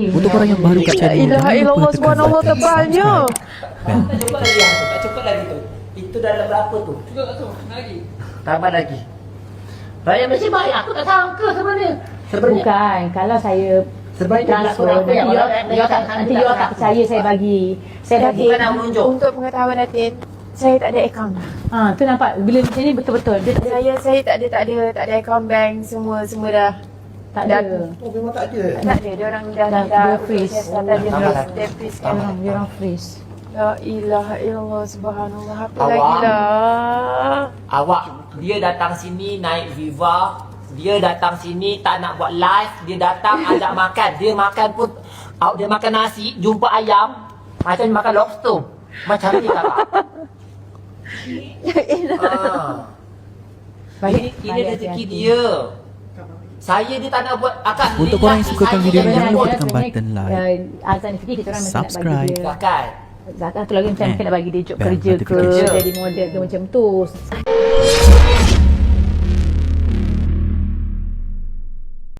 Untuk orang yang baru kat channel ni, Ilaha illallah, subhanallah, tebalnya. Cuba lagi yang tu, tak cepat lagi tu. Itu dalam berapa tu? Juga tak tahu, lagi. Tambah lagi. Rakyat Malaysia baik, aku tak sangka sebenarnya. Bukan, kalau saya Sebenarnya transfer, nanti you tak percaya saya bagi. Saya bagi. Bukan nak menunjuk. Untuk pengetahuan Datin, saya tak ada akaun. Tu nampak bila macam ni betul-betul dia tak ada. Saya tak ada akaun bank, semua dah. Tak ada. Oh, memang tak ada. Tak ada, dia orang dah Dia freeze. Dia orang freeze. La ilaha illallah, subhanallah. Apa Awak. lagi lah. Awak, dia datang sini naik Viva. Dia datang sini tak nak buat live. Dia datang ajak makan. Dia makan pun, dia makan nasi, jumpa ayam. Macam makan lobster. Macam ni kakak. Ini rezeki dia. Saya dia tak nak buat akak. Untuk korang yang sukakan video ni, jangan lupa tekan button like, Azan ni kita orang mesti nak bagi subscribe. dia Kakak. zakat tu lagi macam kita nak bagi dia job Bell kerja ke notification. jadi model ke macam tu.